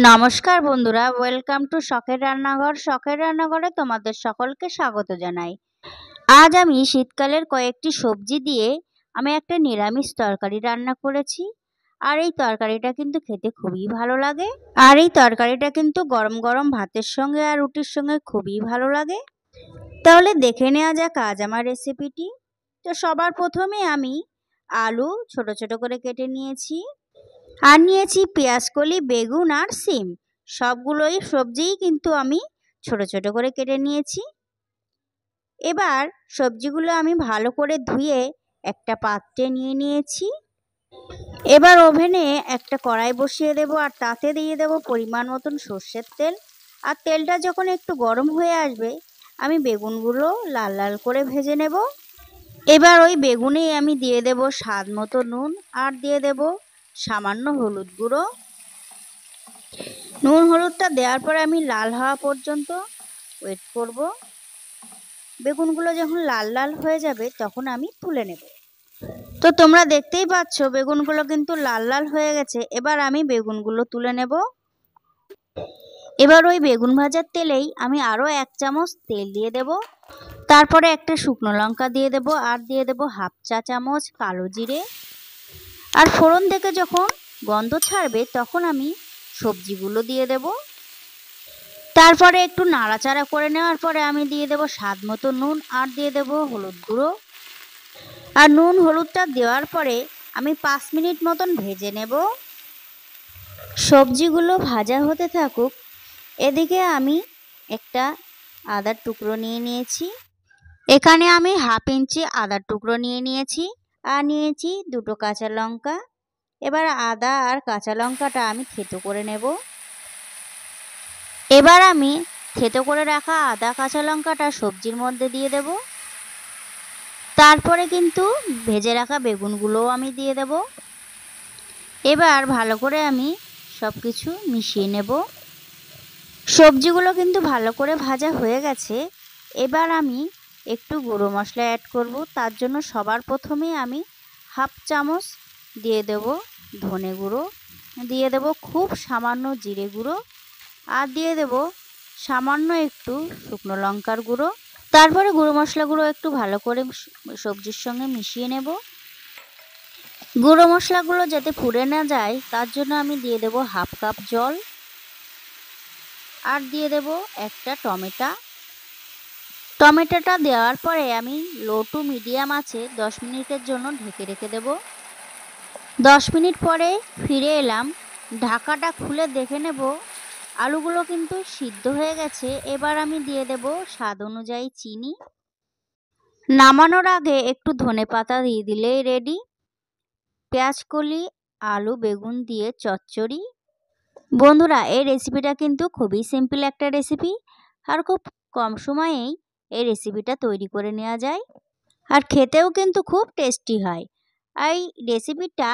নমস্কার বন্ধুরা, welcome to শখের রান্নাঘর। শখের রান্নাঘরে তোমাদের সকলকে স্বাগত জানাই। আজ আমি শীতকালের কয়েকটি সবজি দিয়ে আমি একটা নিরামিষ তরকারি রান্না করেছি। আর এই তরকারিটা কিন্তু খেতে খুবই ভালো লাগে। আর এই তরকারিটা কিন্তু গরম গরম ভাতের সঙ্গে আর রুটির সঙ্গে খুবই ভালো লাগে। তাহলে দেখে নেওয়া যাক আজ আমার রেসিপিটি। তো সবার প্রথমে আমি আলু ছোট ছোট করে কেটে নিয়েছি, আর নিয়েছি পেঁয়াজকলি, বেগুন আর সিম। সবগুলোই সবজিই কিন্তু আমি ছোট ছোট করে কেটে নিয়েছি। এবার সবজিগুলো আমি ভালো করে ধুয়ে একটা পাত্রে নিয়ে নিয়েছি। এবার ওভেনে একটা কড়াই বসিয়ে দেব, আর তাতে দিয়ে দেব পরিমাণ মতন সর্ষের তেল। আর তেলটা যখন একটু গরম হয়ে আসবে, আমি বেগুনগুলো লাল লাল করে ভেজে নেব। এবার ওই বেগুনেই আমি দিয়ে দেব স্বাদ মতো নুন, আর দিয়ে দেব সামান্য হলুদ গুঁড়ো। নুন হলুদটা দেওয়ার পরে আমি লাল হওয়া পর্যন্ত ওয়েট করব। বেগুনগুলো যখন লাল লাল হয়ে যাবে তখন আমি তুলে নেব। তো তোমরা দেখতেই পাচ্ছ বেগুনগুলো কিন্তু লাল লাল হয়ে গেছে। এবার আমি বেগুনগুলো তুলে নেব। এবার ওই বেগুন ভাজার তেলেই আমি আরও 1 চামচ তেল দিয়ে দেব। তারপরে একটা শুকনো লঙ্কা দিয়ে দেব, আর দিয়ে দেব হাফ চা চামচ কালো জিরে। আর ফোড়ন থেকে যখন গন্ধ ছাড়বে তখন আমি সবজিগুলো দিয়ে দেব। তারপরে একটু নাড়াচাড়া করে নেওয়ার পরে আমি দিয়ে দেব স্বাদ মতো নুন, আর দিয়ে দেব হলুদ গুঁড়ো। আর নুন হলুদটা দেওয়ার পরে আমি 5 মিনিট মতন ভেজে নেব। সবজিগুলো ভাজা হতে থাকুক, এদিকে আমি একটা আদার টুকরো নিয়ে নিয়েছি। এখানে আমি হাফ ইঞ্চি আদার টুকরো নিয়ে নিয়েছি, আর নিয়েছি 2টো কাঁচা লঙ্কা। এবার আদা আর কাঁচা লঙ্কাটা আমি থেতো করে নেব। এবার আমি থেতো করে রাখা আদা কাঁচা লঙ্কাটা সবজির মধ্যে দিয়ে দেব। তারপরে কিন্তু ভেজে রাখা বেগুনগুলোও আমি দিয়ে দেব। এবার ভালো করে আমি সব কিছু মিশিয়ে নেব। সবজিগুলো কিন্তু ভালো করে ভাজা হয়ে গেছে। এবার আমি একটু গুঁড়ো মশলা অ্যাড করব। তার জন্য সবার প্রথমে আমি হাফ চামচ দিয়ে দেব ধনে গুঁড়ো, দিয়ে দেব খুব সামান্য জিরে গুঁড়ো, আর দিয়ে দেব সামান্য একটু শুকনো লঙ্কার গুঁড়ো। তারপরে গুঁড়ো মশলাগুলো একটু ভালো করে সবজির সঙ্গে মিশিয়ে নেব। গুঁড়ো মশলাগুলো যাতে পুড়ে না যায় তার জন্য আমি দিয়ে দেব হাফ কাপ জল, আর দিয়ে দেব একটা টমেটোটা দেওয়ার পরে আমি লো টু মিডিয়াম আঁচে 10 মিনিটের জন্য ঢেকে রেখে দেব। 10 মিনিট পরে ফিরে এলাম। ঢাকাটা খুলে দেখে নেব আলুগুলো কিন্তু সিদ্ধ হয়ে গেছে। এবার আমি দিয়ে দেব স্বাদ অনুযায়ী চিনি। নামানোর আগে একটু ধনেপাতা দিয়ে দিলেই রেডি পেঁয়াজকলি আলু বেগুন দিয়ে চচ্চড়ি। বন্ধুরা, এই রেসিপিটা কিন্তু খুবই সিম্পল একটা রেসিপি, আর খুব কম সময়েই এই রেসিপিটা তৈরি করে নেওয়া যায়, আর খেতেও কিন্তু খুব টেস্টি হয়। এই রেসিপিটা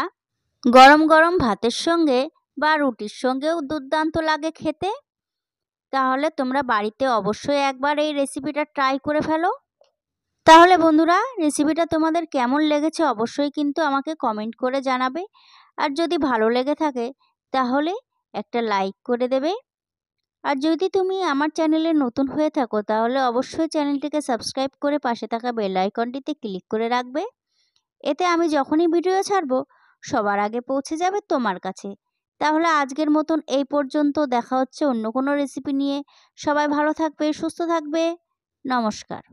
গরম গরম ভাতের সঙ্গে বা রুটির সঙ্গেও দুর্দান্ত লাগে খেতে। তাহলে তোমরা বাড়িতে অবশ্যই একবার এই রেসিপিটা ট্রাই করে ফেলো। তাহলে বন্ধুরা, রেসিপিটা তোমাদের কেমন লেগেছে অবশ্যই কিন্তু আমাকে কমেন্ট করে জানাবে। আর যদি ভালো লেগে থাকে তাহলে একটা লাইক করে দেবে। আর যদি তুমি আমার চ্যানেলে নতুন হয়ে থাকো তাহলে অবশ্যই চ্যানেলটিকে সাবস্ক্রাইব করে পাশে থাকা বেল আইকনটিতে ক্লিক করে রাখবে। এতে আমি যখনই ভিডিও ছাড়বো সবার আগে পৌঁছে যাবে তোমার কাছে। তাহলে আজকের মতন এই পর্যন্ত। দেখা হচ্ছে অন্য কোনো রেসিপি নিয়ে। সবাই ভালো থাকবে, সুস্থ থাকবে। নমস্কার।